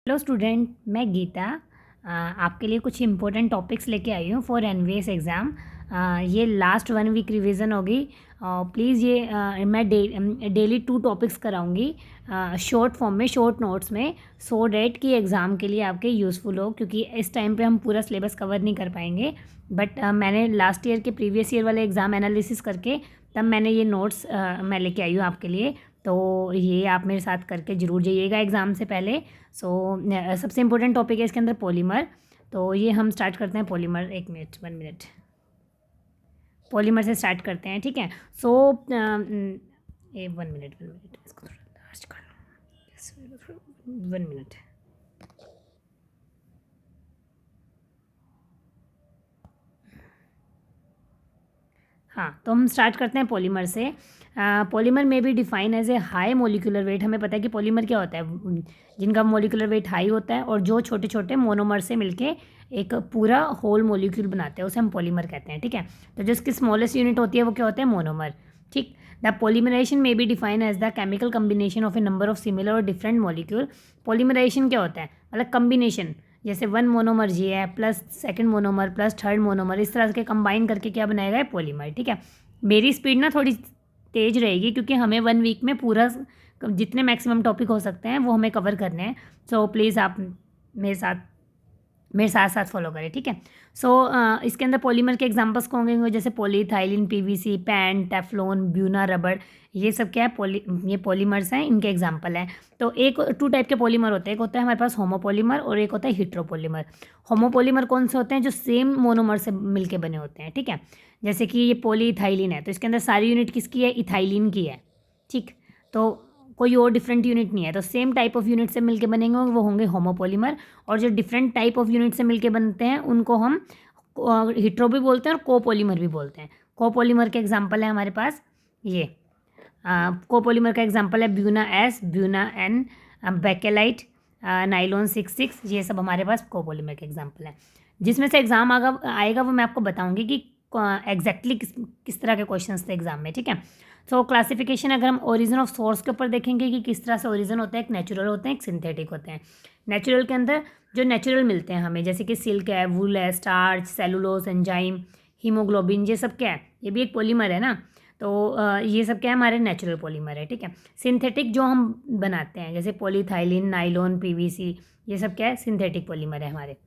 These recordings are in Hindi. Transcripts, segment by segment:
हेलो स्टूडेंट, मैं गीता आपके लिए कुछ इम्पोर्टेंट टॉपिक्स लेके आई हूँ फॉर एनवीएस एग्ज़ाम। ये लास्ट 1 वीक रिवीजन होगी। प्लीज़ ये मैं डेली 2 टॉपिक्स कराऊंगी शॉर्ट फॉर्म में, शॉर्ट नोट्स में, सो डैट कि एग्ज़ाम के लिए आपके यूज़फुल हो, क्योंकि इस टाइम पे हम पूरा सिलेबस कवर नहीं कर पाएंगे। बट मैंने लास्ट ईयर के प्रीवियस ईयर वाले एग्ज़ाम एनालिसिस करके तब मैंने ये नोट्स मैं लेके आई हूँ आपके लिए। तो ये आप मेरे साथ करके ज़रूर जाइएगा एग्ज़ाम से पहले। सबसे इम्पोर्टेंट टॉपिक है इसके अंदर पॉलीमर। तो ये हम स्टार्ट करते हैं पॉलीमर। 1 मिनट पॉलीमर से स्टार्ट करते हैं, ठीक है। 1 मिनट इसको थोड़ा लास्ट कर लो। 1 मिनट। हाँ, तो हम स्टार्ट करते हैं पॉलीमर से। पॉलीमर में भी define as a high molecular weight. हमें पता है कि पॉलीमर क्या होता है, जिनका मोलिकुलर वेट हाई होता है और जो छोटे छोटे मोनोमर से मिलके एक पूरा होल मोलिक्यूल बनाते हैं, उसे हम पॉलीमर कहते हैं, ठीक है। तो जिसकी स्मॉलेस्ट यूनिट होती है वो क्या होता है, मोनोमर, ठीक। द पॉलीमराइजेशन में be define as the chemical combination of a number of similar और डिफरेंट मॉलिक्यूल। पॉलीमराइजेशन क्या होता है, मतलब कम्बिनेशन, जैसे 1 मोनोमर ये है plus second monomer plus third monomer, इस तरह के कंबाइन करके क्या बनाएगा है, पॉलीमर, ठीक है। मेरी स्पीड ना थोड़ी तेज रहेगी क्योंकि हमें 1 वीक में पूरा जितने मैक्सिमम टॉपिक हो सकते हैं वो हमें कवर करने हैं। सो प्लीज़ आप मेरे साथ साथ फॉलो करें, ठीक है। इसके अंदर पॉलीमर के एग्जांपल्स कौन होंगे, जैसे polyethylene, PVC, pan, Teflon, Buena, रबड़, ये सब क्या है, ये पॉलीमर्स हैं, इनके एग्जांपल हैं। तो 2 टाइप के पॉलीमर होते हैं, एक होता है हमारे पास होमोपॉलीमर और एक होता है हेटेरोपॉलीमर। होमोपॉलीमर कौन से होते हैं, जो सेम मोनोमर से मिलके बने होते हैं, ठीक है। जैसे कि ये पॉलीइथाइलिन है तो इसके अंदर सारी यूनिट किसकी है, इथाइलिन की है, ठीक। तो कोई और डिफरेंट यूनिट नहीं है, तो सेम टाइप ऑफ यूनिट से मिलके बनेंगे वो होंगे होमोपॉलीमर। और जो डिफरेंट टाइप ऑफ यूनिट से मिलके बनते हैं उनको हम हेटेरो भी बोलते हैं और कोपॉलीमर भी बोलते हैं। कोपॉलीमर के एग्जांपल है हमारे पास ये। कोपॉलीमर का एग्जांपल है Buna S, Buna N, Bakelite, nylon 66, ये सब हमारे पास कोपॉलीमर के एग्जांपल है। जिसमें से एग्जाम आएगा वो मैं आपको बताऊंगी कि एग्जैक्टली किस तरह के क्वेश्चन थे एग्जाम में, ठीक है। क्लासिफिकेशन अगर हम ओरिजिन ऑफ सोर्स के ऊपर देखेंगे कि किस तरह से ओरिजिन होता है, एक नेचुरल होते हैं, एक सिंथेटिक होते हैं। नेचुरल के अंदर जो नेचुरल मिलते हैं हमें, जैसे कि सिल्क है, वूल है, स्टार्च, सेलुलोज, एंजाइम, हीमोग्लोबिन, ये सब क्या है, ये भी एक पॉलीमर है ना। तो ये सब क्या है, हमारे नेचुरल पॉलीमर है, ठीक है। सिंथेटिक जो हम बनाते हैं जैसे पॉलीथाइलिन, नाइलॉन, पीवीसी, ये सब क्या है, सिंथेटिक पॉलीमर है हमारे।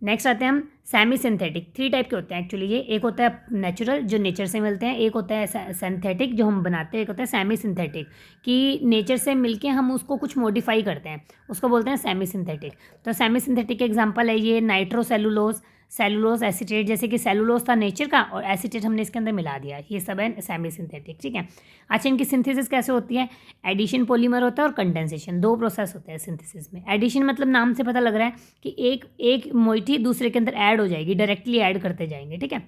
नेक्स्ट आते हैं हम सेमी सिंथेटिक। 3 टाइप के होते हैं एक्चुअली ये। एक होता है नेचुरल जो नेचर से मिलते हैं, एक होता है सिंथेटिक जो हम बनाते हैं, एक होता है सेमी सिंथेटिक कि नेचर से मिलके हम उसको कुछ मॉडिफाई करते हैं, उसको बोलते हैं सेमी सिंथेटिक। तो सेमी सिंथेटिक के एग्जांपल है ये नाइट्रोसेलुलोज, सेलुलोज एसीटेट, जैसे कि सेलुलोज था नेचर का और एसीटेट हमने इसके अंदर मिला दिया, ये सब है सेमी सिंथेटिक, ठीक है। अच्छा, इनकी सिंथेसिस कैसे होती है, एडिशन पॉलीमर होता है और कंडेंसेशन, 2 प्रोसेस होते हैं सिंथेसिस में। एडिशन मतलब नाम से पता लग रहा है कि एक मोइटी दूसरे के अंदर ऐड हो जाएगी, डायरेक्टली ऐड करते जाएंगे, ठीक है।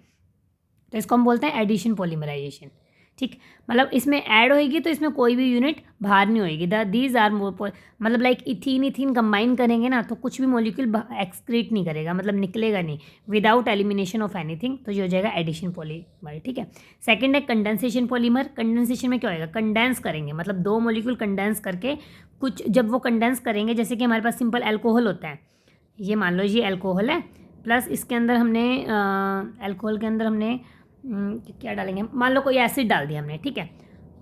तो इसको हम बोलते हैं एडिशन पॉलीमराइजेशन, ठीक। मतलब इसमें ऐड होएगी तो इसमें कोई भी यूनिट बाहर नहीं होएगी। दीज आर मतलब लाइक इथीन कंबाइन करेंगे ना तो कुछ भी मॉलिक्यूल एक्सक्रीट नहीं करेगा, मतलब निकलेगा नहीं विदाउट एलिमिनेशन ऑफ एनीथिंग, तो ये हो जाएगा एडिशन पॉलीमर, ठीक है। सेकंड है कंडेंसेशन पॉलीमर। कंडेंसेशन में क्या होएगा, कंडेंस करेंगे, मतलब 2 मॉलिक्यूल कंडेंस करके कुछ, जब वो कंडेंस करेंगे, जैसे कि हमारे पास सिंपल एल्कोहल होता है, ये मान लो ये एल्कोहल है, प्लस इसके अंदर हमने एल्कोहल के अंदर हमने क्या डालेंगे, मान लो कोई एसिड डाल दिया हमने, ठीक है।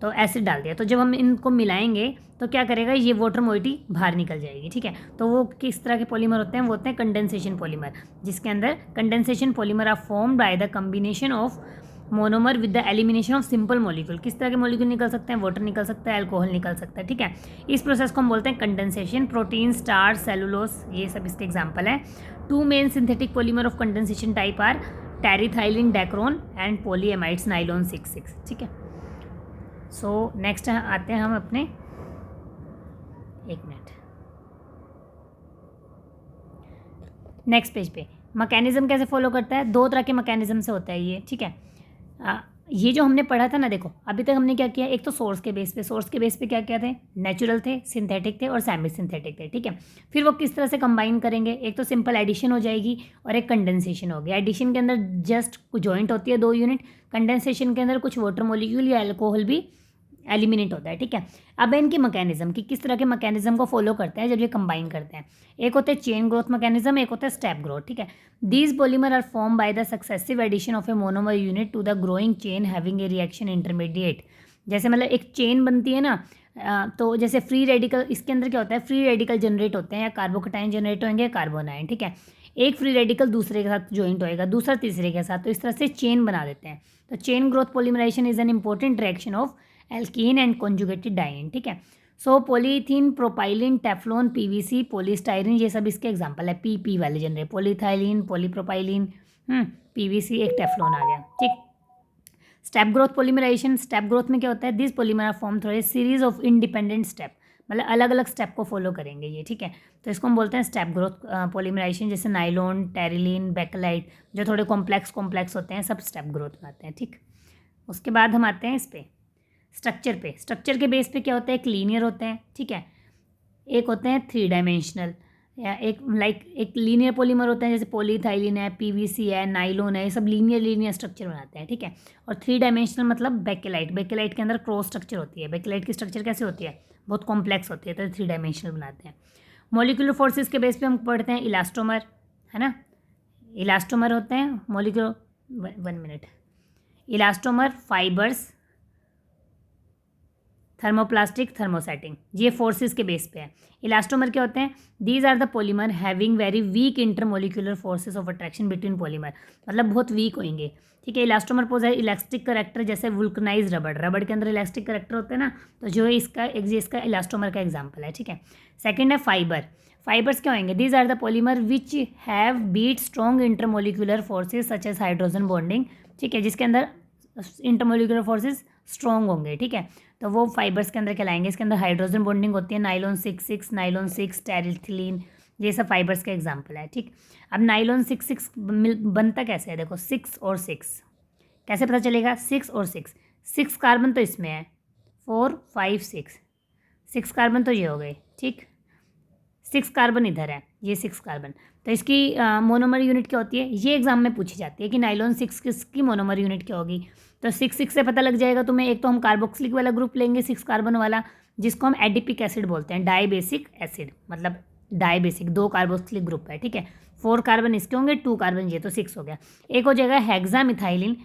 तो एसिड डाल दिया, तो जब हम इनको मिलाएंगे तो क्या करेगा, ये वाटर मोइटी बाहर निकल जाएगी, ठीक है। तो वो किस तरह के पॉलीमर होते हैं, वो होते हैं कंडेंसेशन पॉलीमर, जिसके अंदर condensation polymer are formed by the combination of monomer with the elimination of simple molecule. किस तरह के मॉलिक्यूल निकल सकते हैं, वाटर निकल सकता है, अल्कोहल निकल सकता है, ठीक है। इस प्रोसेस को हम बोलते हैं कंडेंसेशन। प्रोटीन, स्टार्च, सेलुलोस, ये सब इसके एग्जाम्पल हैं। 2 main synthetic polymer of condensation type are Terylene, Dacron and polyamides, nylon 66, ठीक है। नेक्स्ट आते हैं हम अपने 1 मिनट नेक्स्ट पेज पे। मैकेनिज्म कैसे फॉलो करता है, 2 तरह के मैकेनिज्म से होता है ये, ठीक है। ये जो हमने पढ़ा था ना, देखो अभी तक हमने क्या किया, एक तो सोर्स के बेस पे क्या क्या थे, नेचुरल थे, सिंथेटिक थे और सेमी सिंथेटिक थे, ठीक है। फिर वो किस तरह से कंबाइन करेंगे, एक तो सिंपल एडिशन हो जाएगी और एक कंडेंसेशन हो गया। एडिशन के अंदर जस्ट जॉइंट होती है 2 यूनिट, कंडेंसेशन के अंदर कुछ वाटर मॉलिक्यूल या अल्कोहल भी एलिमिनेट होता है, ठीक है। अब इनकी मैकेनिज्म कि किस तरह के मैकेनिज्म को फॉलो करते हैं जब ये कंबाइन करते हैं। एक होते हैं चेन ग्रोथ मैकेनिज्म, एक होता है स्टेप ग्रोथ, ठीक है। These polymer are form by the successive addition of a monomer unit to the growing chain having a reaction intermediate. जैसे मतलब एक चेन बनती है ना, तो जैसे फ्री रेडिकल, इसके अंदर क्या होता है, फ्री रेडिकल जनरेट होते हैं, या कार्बोकटाइन जनरेट होंगे या कार्बोनाइन, ठीक है। एक फ्री रेडिकल दूसरे के साथ ज्वाइंट होएगा, दूसरा तीसरे के साथ, तो इस तरह से चेन बना देते हैं। तो chain growth polymerization is an important reaction of alkene and conjugated diene, ठीक है। So polythene, propylene, Teflon, PVC, polystyrene, ये सब इसके एग्जांपल है। पी वाले जनरेट, पॉलीथाइलिन, पॉलीप्रोपाइलिन, पीवीसी, एक टेफ्लॉन आ गया, ठीक। Step growth polymerization, step growth में क्या होता है, this polymer are form through a series of independent step, मतलब अलग अलग स्टेप को फॉलो करेंगे ये, ठीक है। तो इसको हम बोलते हैं स्टेप ग्रोथ पॉलीमराइजेशन। जैसे नाइलॉन, टेरिलीन, बेकेलाइट, जो थोड़े कॉम्प्लेक्स होते हैं, सब स्टेप ग्रोथ में आते हैं, ठीक। उसके बाद हम आते हैं इस पे स्ट्रक्चर पे। स्ट्रक्चर के बेस पे क्या होता है, एक लीनियर होते हैं, ठीक है, एक होते हैं 3 डायमेंशनल, या एक लीनियर पॉलीमर होते हैं, जैसे पॉलीथाइलिन है, पीवीसी है, नाइलॉन है, ये सब लीनियर स्ट्रक्चर बनाते हैं, ठीक है। और 3 डायमेंशनल मतलब बेकेलाइट के अंदर क्रॉस स्ट्रक्चर होती है। बेकेलाइट की स्ट्रक्चर कैसे होती है, बहुत कॉम्प्लेक्स होती है, तो 3 डायमेंशनल बनाते हैं। मॉलिक्यूलर फोर्सेस के बेस पे हम पढ़ते हैं इलास्टोमर, है ना, इलास्टोमर होते हैं molecular, 1 minute, elastomer, fibers, thermoplastic, thermosetting, ये फोर्सेस के बेस पे है। इलास्टोमर क्या होते हैं, these are the polymer having very weak intermolecular forces of attraction between polymer, मतलब बहुत वीक होंगे, ठीक है। इलास्टोमर पोजेस इलास्टिक करेक्टर, जैसे वुल्कनाइज रबड़ के अंदर इलास्टिक करेक्टर होते हैं ना, तो जो है इसका इलास्टोमर का एग्जाम्पल है, ठीक है। सेकेंड है फाइबर्स क्या होंगे, these are the polymer which have beat strong intermolecular forces such as hydrogen bonding, ठीक है, जिसके अंदर इंटरमोलिकुलर फोर्सेज स्ट्रॉन्ग होंगे, ठीक है, तो वो फाइबर्स के अंदर कहलाएंगे। इसके अंदर हाइड्रोजन बॉन्डिंग होती है, नाइलॉन 6 नाइलॉन 6, टेरिथिलीन, ये सब फाइबर्स के एग्जाम्पल है, ठीक। अब नाइलॉन 6 बनता कैसे है, देखो 6 और 6 कैसे पता चलेगा, 6 और 6 कार्बन तो इसमें है, 4 5 6 कार्बन तो ये हो गए, ठीक, 6 कार्बन इधर है, ये 6 कार्बन, तो इसकी मोनोमर यूनिट क्या होती है, ये एग्जाम में पूछी जाती है कि नाइलॉन 6 की मोनोमर यूनिट क्या होगी। तो 6 से पता लग जाएगा तुम्हें। एक तो हम कार्बोक्सिलिक वाला ग्रुप लेंगे 6 कार्बन वाला, जिसको हम एडिपिक एसिड बोलते हैं, डाईबेसिक एसिड, मतलब डाईबेसिक 2 कार्बोक्सिलिक ग्रुप है, ठीक है। 4 कार्बन इसके होंगे, 2 कार्बन ये, तो 6 हो गया। एक हो जाएगा हेक्सा मिथाइलिन,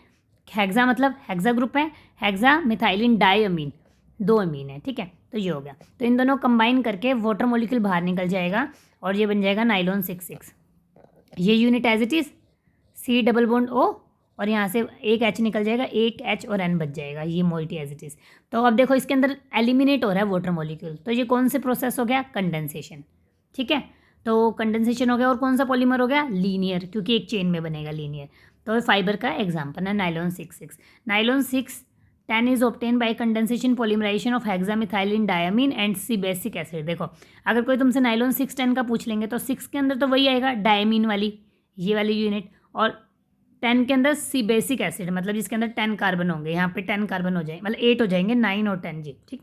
हेक्सा मतलब हेक्सा ग्रुप है, हेक्सा मिथाइलिन डाईअमीन, 2 अमीन है, ठीक है, तो ये हो गया। तो इन दोनों कंबाइन करके वाटर मॉलिक्यूल बाहर निकल जाएगा और ये बन जाएगा नाइलॉन 6। ये unit as it is C double bond O, और यहाँ से एक H निकल जाएगा, एक H और N बच जाएगा, ये मोइटी एज इट इज़। तो अब देखो इसके अंदर एलिमिनेट हो रहा है वाटर मॉलिक्यूल, तो ये कौन से प्रोसेस हो गया, कंडेंसेशन, ठीक है। तो कंडेंसेशन हो गया, और कौन सा पॉलीमर हो गया, लीनियर, क्योंकि एक चेन में बनेगा लीनियर। तो फाइबर का एग्जाम्पल है nylon 6। Nylon 6 is obtain by condensation polymerization of hexamethylene diamine and sebacic acid. देखो अगर कोई तुमसे नाइलॉन 6 का पूछ लेंगे तो 6 के अंदर तो वही आएगा डायमीन वाली, ये वाली यूनिट, और 10 के अंदर सी बेसिक एसिड, मतलब जिसके अंदर 10 कार्बन होंगे, यहाँ पे 10 कार्बन हो जाए, मतलब 8 हो जाएंगे, 9 और 10 जी, ठीक।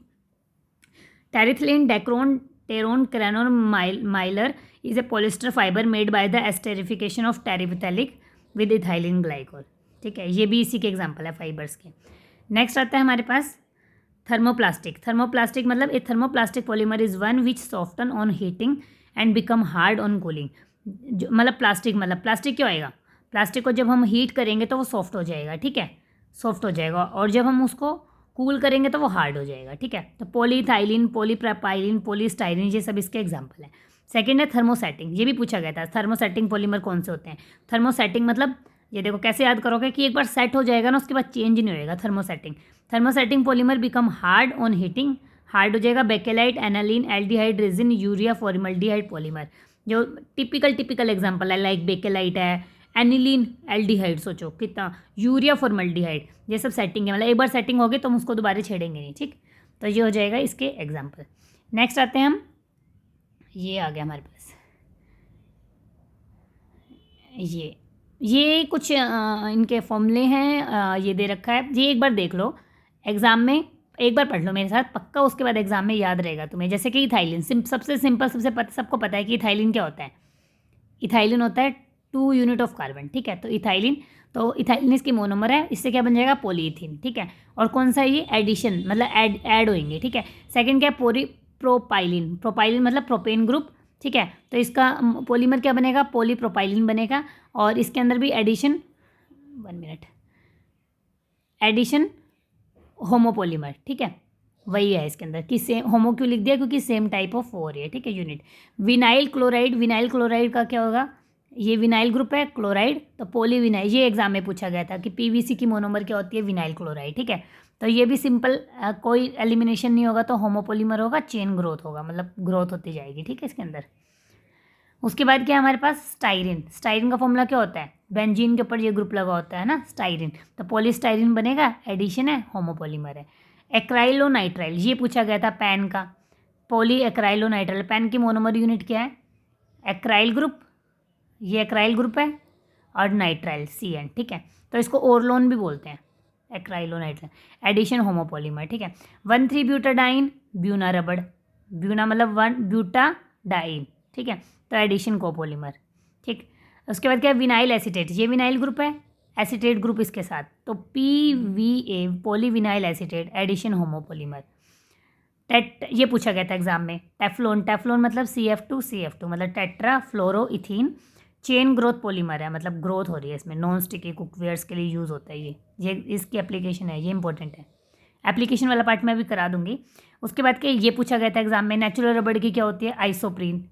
टेरिथिलीन, डेक्रोन, टेरोन, क्रेनोन, Mylar is a polyester fibre made by the esterification of terephthalic with ethylene glycol, ठीक है, ये भी इसी के एग्जाम्पल है फाइबर्स के। नेक्स्ट आता है हमारे पास थर्मोप्लास्टिक मतलब a thermoplastic polymer is one which soften on heating and become hard on cooling. मतलब प्लास्टिक क्या होएगा, प्लास्टिक को जब हम हीट करेंगे तो वो सॉफ्ट हो जाएगा, ठीक है, सॉफ्ट हो जाएगा, और जब हम उसको कूल करेंगे तो वो हार्ड हो जाएगा, ठीक है। तो पॉलीथाइलिन, पॉलीप्रोपाइलिन, पॉलीस्टाइरिन, ये सब इसके एग्जाम्पल है। सेकेंड है थर्मोसेटिंग, ये भी पूछा गया था, थर्मोसेटिंग पॉलीमर कौन से होते हैं। थर्मोसेटिंग मतलब ये देखो कैसे याद करोगे कि एक बार सेट हो जाएगा ना, उसके बाद चेंज नहीं होएगा। Thermosetting polymer become hard on heating, hard हो जाएगा। Bakelite, aniline, aldehyde resin, urea, formaldehyde polymer, जो टिपिकल एग्जाम्पल है, लाइक बेकेलाइट है, एनिलीन, एल्डिहाइड, सोचो कितना, यूरिया, फॉर्मल्डिहाइड, ये सब सेटिंग है, मतलब एक बार सेटिंग होगी तो हम उसको दोबारा छेड़ेंगे नहीं, ठीक। तो ये हो जाएगा इसके एग्जाम्पल। नेक्स्ट आते हैं हम, ये आ गया हमारे पास, ये कुछ इनके फॉर्मूले हैं, ये दे रखा है, ये एक बार देख लो एग्ज़ाम में, एक बार पढ़ लो मेरे साथ पक्का, उसके बाद एग्जाम में याद रहेगा तुम्हें। जैसे कि इथाइलिन, सबसे सिंपल, सबको पता है कि इथाइलिन क्या होता है। इथाइलिन होता है 2 यूनिट ऑफ कार्बन, ठीक है। तो इथाइलिन तो इथाइलिन इसकी मोनोमर है, इससे क्या बन जाएगा पॉलीइथीन, ठीक है। और कौन सा ये एडिशन मतलब ऐड होंगे, ठीक है। सेकंड क्या है प्रोपाइलिन, प्रोपाइलिन मतलब प्रोपेन ग्रुप, ठीक है। तो इसका पॉलीमर क्या बनेगा, पॉलीप्रोपाइलिन बनेगा। और इसके अंदर भी एडिशन, 1 मिनट, एडिशन होमोपोलीमर, ठीक है। वही है इसके अंदर कि सेम, होमो क्यों लिख दिया क्योंकि सेम टाइप ऑफ हो रही है, ठीक है, unit. Vinyl chloride, vinyl chloride का क्या होगा, ये विनाइल ग्रुप है, क्लोराइड तो पॉलीविनाइल, ये एग्जाम में पूछा गया था कि पीवीसी की मोनोमर क्या होती है, विनाइल क्लोराइड, ठीक है। तो ये भी सिंपल, कोई एलिमिनेशन नहीं होगा तो होमोपोलीमर होगा, चेन ग्रोथ होगा, मतलब ग्रोथ होती जाएगी, ठीक है इसके अंदर। उसके बाद क्या है हमारे पास स्टाइरिन, स्टाइरिन का फॉर्मूला क्या होता है, बेंजीन के ऊपर ये ग्रुप लगा होता है ना स्टाइरिन, तो पॉलीस्टाइरिन बनेगा, एडिशन है, होमोपोलीमर है। एक्राइलोनाइट्राइल, ये पूछा गया था पैन का, पॉली एक्राइलोनाइट्राइल, पैन की मोनोमर यूनिट क्या है, एक्राइल ग्रुप, ये एक्राइल ग्रुप है, और नाइट्राइल CN, ठीक है। तो इसको ओरलोन भी बोलते हैं, एक्राइलोनाइट्राइल, एडिशन होमोपोलीमर, ठीक है। 1,3 ब्यूटाडाइन, ब्यूना रबड़, ब्यूना मतलब 1 ब्यूटाडाइन, ठीक है। तो एडिशन कोपोलीमर, ठीक। उसके बाद क्या है विनाइल एसीटेट, ये विनाइल ग्रुप है, एसीटेट ग्रुप इसके साथ, तो PVA polyvinyl acetate, addition homopolymer. ये पूछा गया था एग्जाम में। टेफ्लोन, टेफ्लोन मतलब CF2 मतलब टेट्रा फ्लोरोइथीन, चेन ग्रोथ पॉलीमर है, मतलब ग्रोथ हो रही है इसमें, नॉन स्टिकी कुकवेयर्स के लिए यूज़ होता है ये इसकी एप्लीकेशन है, ये इंपॉर्टेंट है। एप्लीकेशन वाला पार्ट मैं अभी करा दूंगी। उसके बाद क्या ये पूछा गया था एग्जाम में, नेचुरल रबड़ की क्या होती है, आइसोप्रीन,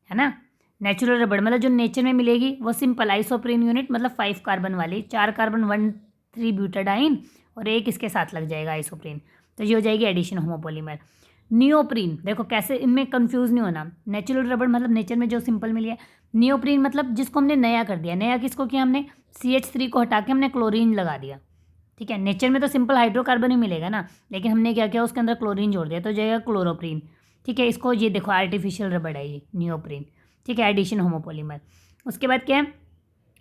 है ना। नेचुरल रबड़ मतलब जो नेचर में मिलेगी वो सिंपल आइसोप्रीन यूनिट, मतलब 5 कार्बन वाली, 4 कार्बन 1,3 ब्यूटाडाइन और एक इसके साथ लग जाएगा आइसोप्रीन, तो ये हो जाएगी एडिशन होमोपोलीमर। नियोप्रीन, देखो कैसे इनमें कंफ्यूज नहीं होना, नेचुरल रबड़ मतलब नेचर में जो सिंपल मिली है, नियोप्रीन मतलब जिसको हमने नया कर दिया, नया किसको किया हमने, CH3 को हटा के हमने क्लोरीन लगा दिया, ठीक है। नेचर में तो सिंपल हाइड्रोकार्बन ही मिलेगा ना, लेकिन हमने क्या किया उसके अंदर क्लोरीन जोड़ दिया, तो जाएगा क्लोरोप्रीन, ठीक है। इसको ये देखो आर्टिफिशियल रबड़ है ये नियोप्रीन, ठीक है, एडिशन होमोपोलीमर। उसके बाद क्या है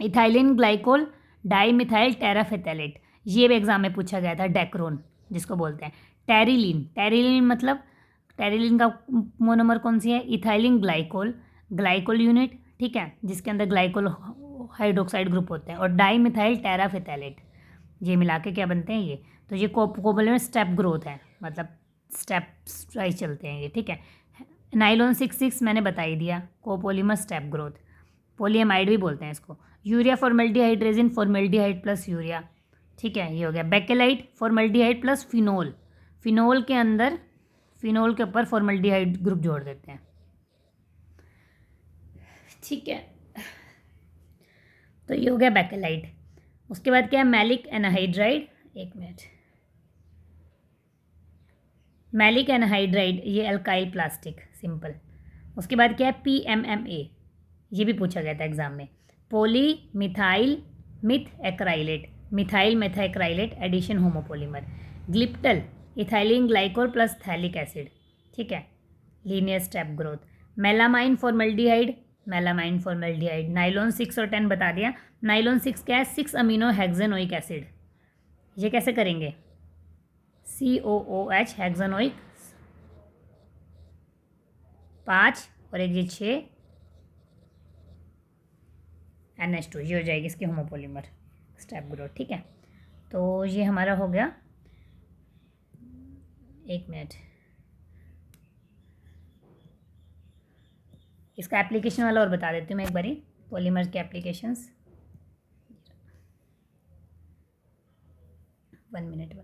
इथाइलिन ग्लाइकोल डाईमिथाइल टेराफेथैलेट, ये भी एग्जाम में पूछा गया था, डेक्रोन जिसको बोलते हैं। टेरिलीन, टेरिलीन मतलब टेरिलीन का मोनोमर कौन सी है, इथाइलिन ग्लाइकोल, ग्लाइकोल यूनिट, ठीक है, जिसके अंदर ग्लाइकोल हाइड्रोक्साइड ग्रुप होते हैं, और डाईमिथाइल टेराफेथैलेट, ये मिला के क्या बनते हैं ये, तो ये कोपोलीमर स्टेप ग्रोथ है, मतलब स्टेप वाइज चलते हैं ये, ठीक है। नाइलॉन 6,6 मैंने बता ही दिया, कोपोलीमर स्टेप ग्रोथ, पोलीएमाइड भी बोलते हैं इसको। Urea formaldehyde resin, formaldehyde plus urea, ठीक है, ये हो गया। Bakelite formaldehyde plus phenol, phenol के अंदर फिनोल के ऊपर फॉर्मेल्डिहाइड ग्रुप जोड़ देते हैं, ठीक है। तो ये हो गया बेकेलाइट। उसके बाद क्या है मैलिक एनहाइड्राइड, एक मिनट, मैलिक एनहाइड्राइड ये अल्काइल प्लास्टिक सिंपल। उसके बाद क्या है PMMA, ये भी पूछा गया था एग्जाम में, poly methyl meth acrylate, methyl methacrylate, addition homopolymer. Glyptal ethylene glycol plus phthalic acid, ठीक है, linear step growth. Melamine formaldehyde, melamine formaldehyde, nylon 6 और 10 बता दिया। नाइलॉन 6 क्या है, 6 अमीनो हेक्सेनोइक एसिड, ये कैसे करेंगे, COOH हेक्सेनोइक 5 और एक ये 6 NH2, ये हो जाएगी इसकी होमोपोलीमर स्टेप ग्रोथ, ठीक है। तो ये हमारा हो गया, एक मिनट, इसका एप्लीकेशन वाला और बता देती हूँ मैं एक बारी, पॉलीमर के एप्लीकेशंस, 1 मिनट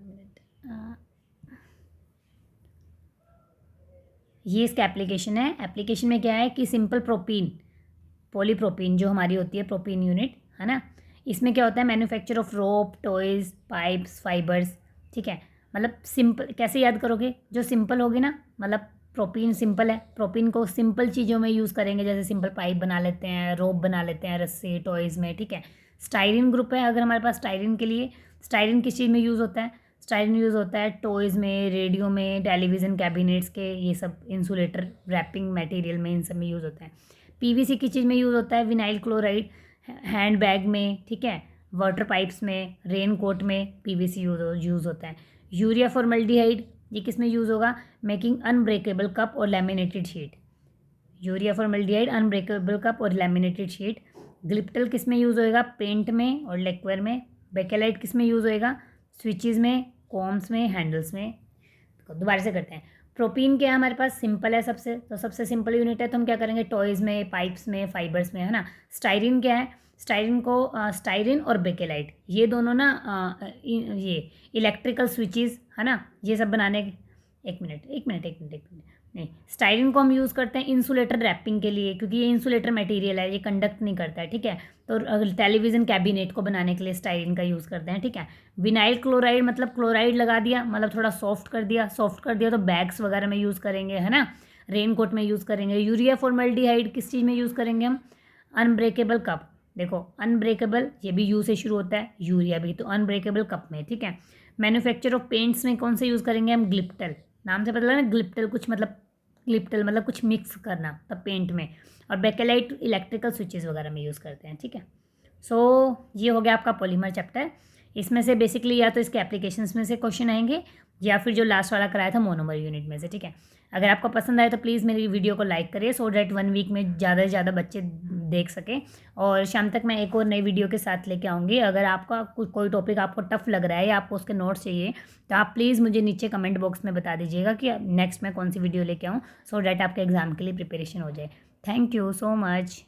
ये इसका एप्लीकेशन है। एप्लीकेशन में क्या है कि सिंपल प्रोपीन, पॉलीप्रोपीन जो हमारी होती है प्रोपीन यूनिट, है ना, इसमें क्या होता है manufacture of rope, toys, pipes, fibres, ठीक है। मतलब सिंपल कैसे याद करोगे, जो सिंपल होगी ना, मतलब प्रोपीन सिंपल है, प्रोपीन को सिंपल चीज़ों में यूज़ करेंगे, जैसे सिंपल पाइप बना लेते हैं, रोप बना लेते हैं रस्सी टॉयज़ में, ठीक है। स्टाइरिन ग्रुप है, अगर हमारे पास स्टाइरिन के लिए, स्टाइरिन किस चीज़ में यूज़ होता है, स्टाइरिन यूज़ होता है टॉयज़ में, रेडियो में, टेलीविज़न कैबिनेट्स के, ये सब इंसुलेटर रैपिंग मटेरियल में, इन सब में यूज़ होता है। PVC किस चीज़ में यूज़ होता है, विनाइल क्लोराइड हैंड बैग में, ठीक है, वाटर पाइप्स में, रेन कोट में PVC यूज़ होता है। यूरिया फॉर्मल्डिहाइड ये किस में यूज़ होगा, मेकिंग अनब्रेकेबल कप और laminated sheet, urea formaldehyde unbreakable cup और लैमिनेटेड शीट। ग्लिप्टल किस में यूज़ होएगा? पेंट में और लेक्वेर में। बेकेलाइट किस में यूज़ होएगा? स्विचेस में, कॉम्स में, हैंडल्स में। तो दोबारा से करते हैं। प्रोपीन क्या है हमारे पास? सिंपल है सबसे, तो सबसे सिंपल यूनिट है, तो हम क्या करेंगे? टॉयज़ में, पाइप्स में, फाइबर्स में, है ना। स्टाइरिन क्या है? स्टाइरिन को स्टाइरिन और बेकेलाइट ये दोनों ना ये इलेक्ट्रिकल स्विचेस, है ना, ये सब बनाने के। एक मिनट नहीं, स्टाइरिन को हम यूज़ करते हैं इंसुलेटर रैपिंग के लिए, क्योंकि ये इंसुलेटर मटेरियल है, ये कंडक्ट नहीं करता है, ठीक है। तो टेलीविज़न कैबिनेट को बनाने के लिए स्टाइरिन का यूज़ करते हैं, ठीक है। विनाइल क्लोराइड मतलब क्लोराइड लगा दिया, मतलब थोड़ा सॉफ्ट कर दिया तो बैग्स वगैरह में यूज़ करेंगे, है ना। रेनकोट में यूज़ करेंगे। यूरिया फॉर्मल्डिहाइड किस चीज़ में यूज़ करेंगे हम? Unbreakable cup. देखो अनब्रेकेबल ये भी यू से शुरू होता है, यूरिया भी, तो अनब्रेकेबल कप में, ठीक है। मैन्युफैक्चर ऑफ पेंट्स में कौन से यूज़ करेंगे हम? ग्लिप्टल। नाम से पता लगा ना, ग्लिप्टल कुछ मतलब, ग्लिप्टल मतलब कुछ मिक्स करना तब पेंट में। और बेकेलाइट इलेक्ट्रिकल स्विचेस वगैरह में यूज़ करते हैं, ठीक है। सो ये हो गया आपका पॉलीमर चैप्टर। इसमें से बेसिकली या तो इसके एप्लीकेशंस में से क्वेश्चन आएंगे, या फिर जो लास्ट वाला कराया था मोनोमर यूनिट में से, ठीक है। अगर आपको पसंद आए तो प्लीज़ मेरी वीडियो को लाइक करिए, सो डैट 1 वीक में ज़्यादा से ज़्यादा बच्चे देख सकें। और शाम तक मैं एक और नई वीडियो के साथ लेके आऊँगी। अगर आपका कोई टॉपिक आपको टफ लग रहा है या आपको उसके नोट्स चाहिए, तो आप प्लीज़ मुझे नीचे कमेंट बॉक्स में बता दीजिएगा कि नेक्स्ट मैं कौन सी वीडियो लेके आऊँ, सो डैट आपके एग्ज़ाम के लिए प्रिपरेशन हो जाए। Thank you so much.